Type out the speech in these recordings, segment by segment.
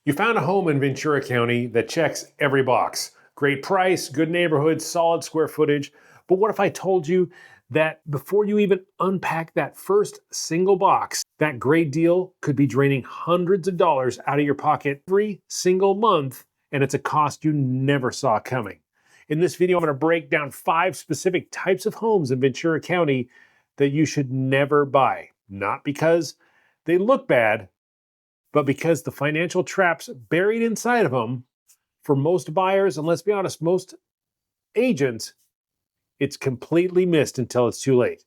You found a home in Ventura County that checks every box. Great price, good neighborhood, solid square footage. But what if I told you that before you even unpack that first single box, that great deal could be draining hundreds of dollars out of your pocket every single month, and it's a cost you never saw coming. In this video, I'm going to break down 5 specific types of homes in Ventura County that you should never buy. Not because they look bad, but because the financial traps buried inside of them, for most buyers, and let's be honest, most agents, it's completely missed until it's too late.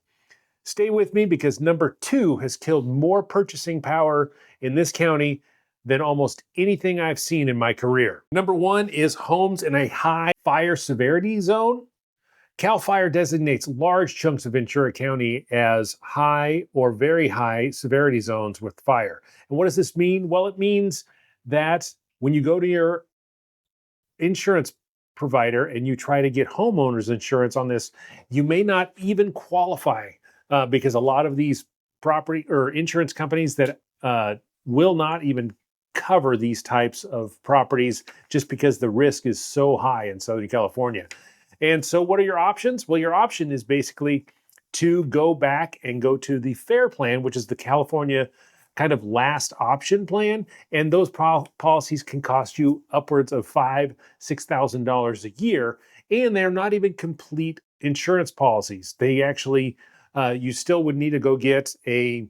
Stay with me because number 2 has killed more purchasing power in this county than almost anything I've seen in my career. Number 1 is homes in a high fire severity zone. CAL FIRE designates large chunks of Ventura County as high or very high severity zones with fire. And what does this mean? Well, it means that when you go to your insurance provider and you try to get homeowners insurance on this, you may not even qualify because a lot of these property or insurance companies that will not even cover these types of properties just because the risk is so high in Southern California. And so what are your options? Well, your option is basically to go back and go to the FAIR plan, which is the California kind of last option plan. And those policies can cost you upwards of $5,000, $6,000 a year. And they're not even complete insurance policies. They actually, you still would need to go get a,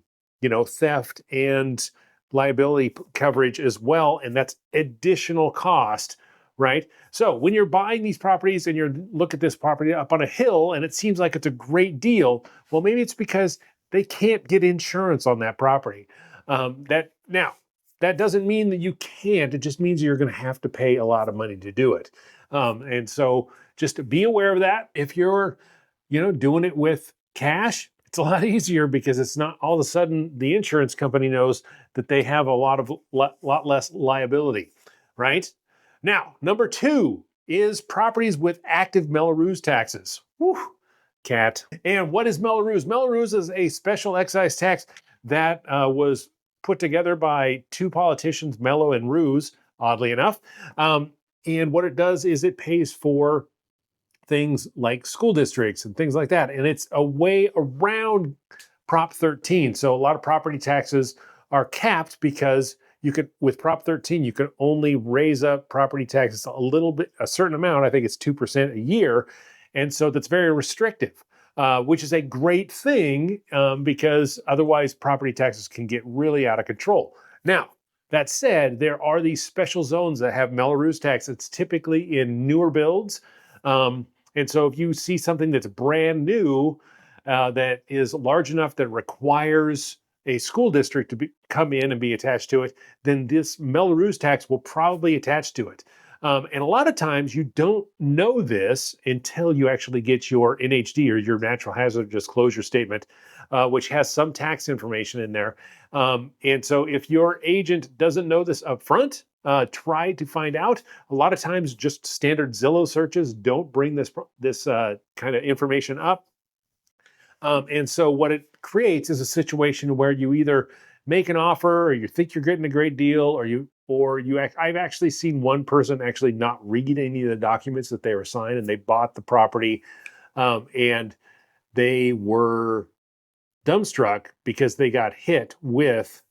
theft and liability coverage as well. And that's additional cost. Right? So when you're buying these properties and you look at this property up on a hill and it seems like it's a great deal, well, maybe it's because they can't get insurance on that property. That doesn't mean that you can't. It just means you're going to have to pay a lot of money to do it. And so just to be aware of that. If you're, doing it with cash, it's a lot easier because it's not all of a sudden the insurance company knows that they have a lot less liability, right? Now, number 2 is properties with active Mello-Roos taxes. Whew, cat. And what is Mello-Roos? Mello-Roos is a special excise tax that was put together by 2 politicians, Mello and Roos, oddly enough. And what it does is it pays for things like school districts and things like that. And it's a way around Prop 13. So a lot of property taxes are capped because with Prop 13, you can only raise up property taxes a little bit, a certain amount. I think it's 2% a year. And so that's very restrictive, which is a great thing because otherwise property taxes can get really out of control. Now, that said, there are these special zones that have Mello-Roos tax. It's typically in newer builds. And so if you see something that's brand new that is large enough that requires a school district to come in and be attached to it, then this Mello-Roos tax will probably attach to it. And a lot of times you don't know this until you actually get your NHD or your natural hazard disclosure statement, which has some tax information in there. And so if your agent doesn't know this up front, try to find out. A lot of times just standard Zillow searches don't bring this kind of information up. And so what it creates is a situation where you either make an offer or you think you're getting a great deal I've actually seen one person actually not read any of the documents that they were signed and they bought the property and they were dumbstruck because they got hit with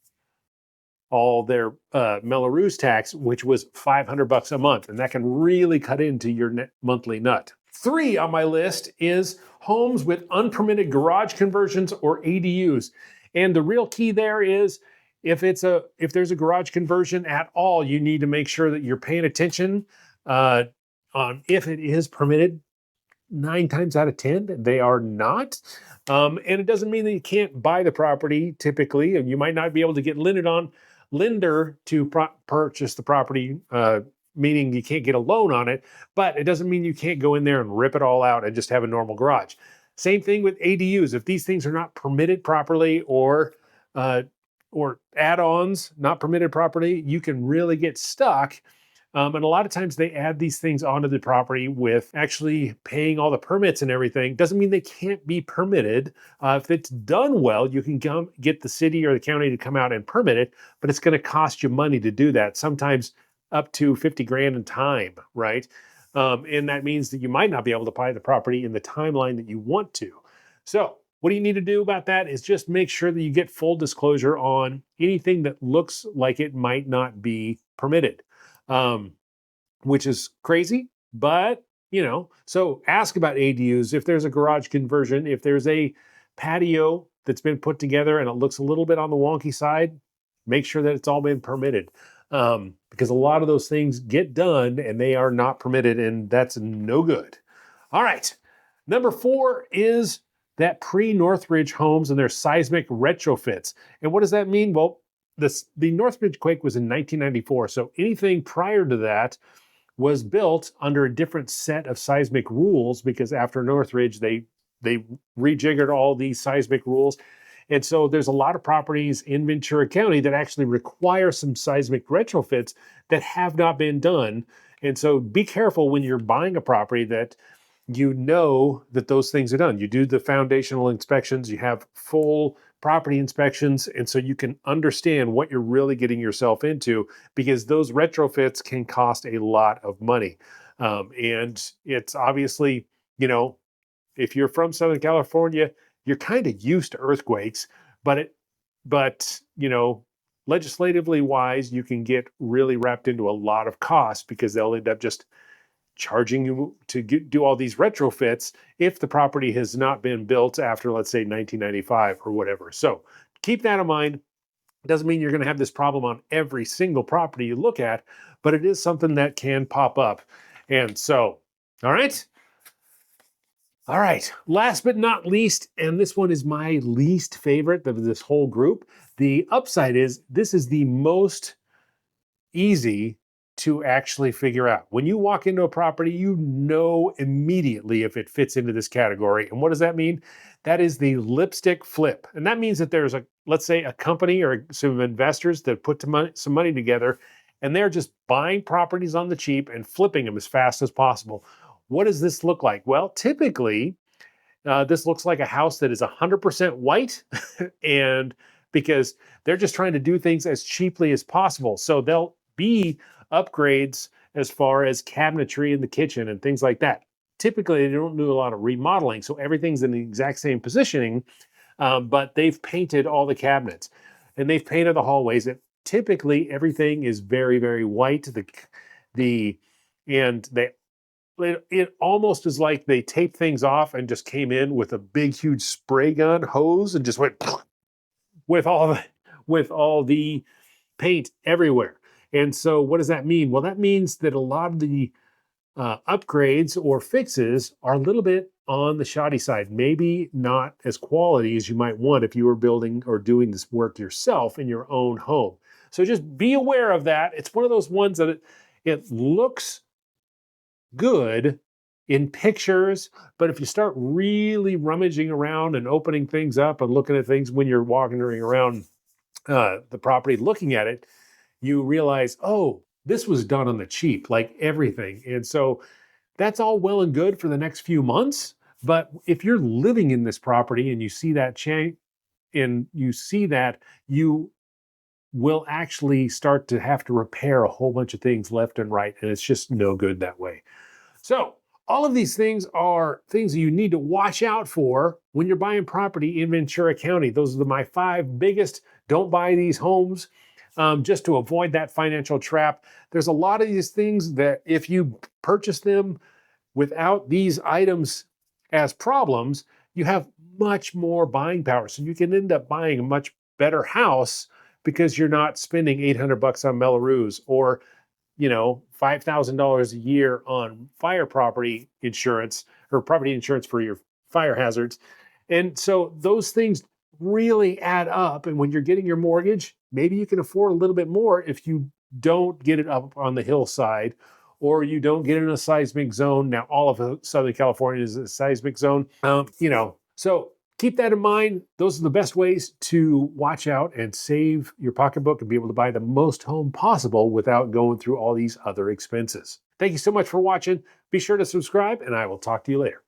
all their Mello-Roos tax, which was $500 a month. And that can really cut into your monthly nut. 3 on my list is homes with unpermitted garage conversions or ADUs. And the real key there is if there's a garage conversion at all, you need to make sure that you're paying attention on if it is permitted. 9 times out of 10, they are not. And it doesn't mean that you can't buy the property typically, and you might not be able to get lender to purchase the property, meaning you can't get a loan on it, but it doesn't mean you can't go in there and rip it all out and just have a normal garage. Same thing with ADUs. If these things are not permitted properly or add-ons not permitted properly, you can really get stuck And a lot of times they add these things onto the property with actually paying all the permits and everything. Doesn't mean they can't be permitted. If it's done well, you can get the city or the county to come out and permit it, but it's going to cost you money to do that. Sometimes up to 50 grand in time, right? And that means that you might not be able to buy the property in the timeline that you want to. So what do you need to do about that is just make sure that you get full disclosure on anything that looks like it might not be permitted, which is crazy, but so ask about ADUs. If there's a garage conversion, if there's a patio that's been put together and it looks a little bit on the wonky side, make sure that it's all been permitted. Because a lot of those things get done and they are not permitted, and that's no good. All right. Number 4 is that pre-Northridge homes and their seismic retrofits. And what does that mean? Well, the Northridge quake was in 1994. So anything prior to that was built under a different set of seismic rules, because after Northridge, they rejiggered all these seismic rules. And so there's a lot of properties in Ventura County that actually require some seismic retrofits that have not been done. And so be careful when you're buying a property that you know that those things are done. You do the foundational inspections, you have full property inspections, and so you can understand what you're really getting yourself into, because those retrofits can cost a lot of money. And it's obviously, if you're from Southern California, you're kind of used to earthquakes, but legislatively wise, you can get really wrapped into a lot of costs, because they'll end up just charging you to do all these retrofits if the property has not been built after, let's say, 1995 or whatever. So keep that in mind. It doesn't mean you're going to have this problem on every single property you look at, but it is something that can pop up. And so, all right. Last but not least, and this one is my least favorite of this whole group. The upside is this is the most easy to actually figure out. When you walk into a property, you know immediately if it fits into this category. And what does that mean? That is the lipstick flip. And that means that there's let's say a company or some investors that put some money together, and they're just buying properties on the cheap and flipping them as fast as possible. What does this look like? Well, typically, this looks like a house that is 100% white, and because they're just trying to do things as cheaply as possible. So they'll be upgrades as far as cabinetry in the kitchen and things like that. Typically, they don't do a lot of remodeling, so everything's in the exact same positioning, but they've painted all the cabinets and they've painted the hallways. And typically, everything is very, very white. It almost is like they taped things off and just came in with a big, huge spray gun hose and just went with all the paint everywhere. And so what does that mean? Well, that means that a lot of the upgrades or fixes are a little bit on the shoddy side, maybe not as quality as you might want if you were building or doing this work yourself in your own home. So just be aware of that. It's one of those ones that it looks good in pictures, but if you start really rummaging around and opening things up and looking at things when you're walking around the property looking at it, you realize, oh, this was done on the cheap, like everything. And so that's all well and good for the next few months. But if you're living in this property and you see that change, and you see that, you will actually start to have to repair a whole bunch of things left and right. And it's just no good that way. So all of these things are things that you need to watch out for when you're buying property in Ventura County. Those are my 5 biggest don't buy these homes. Just to avoid that financial trap. There's a lot of these things that if you purchase them without these items as problems, you have much more buying power. So you can end up buying a much better house because you're not spending $800 on Mello-Roos or $5,000 a year on fire property insurance or property insurance for your fire hazards. And so those things really add up. And when you're getting your mortgage, maybe you can afford a little bit more if you don't get it up on the hillside or you don't get in a seismic zone. Now, all of Southern California is a seismic zone. So Keep that in mind. Those are the best ways to watch out and save your pocketbook and be able to buy the most home possible without going through all these other expenses. Thank you so much for watching. Be sure to subscribe, and I will talk to you later.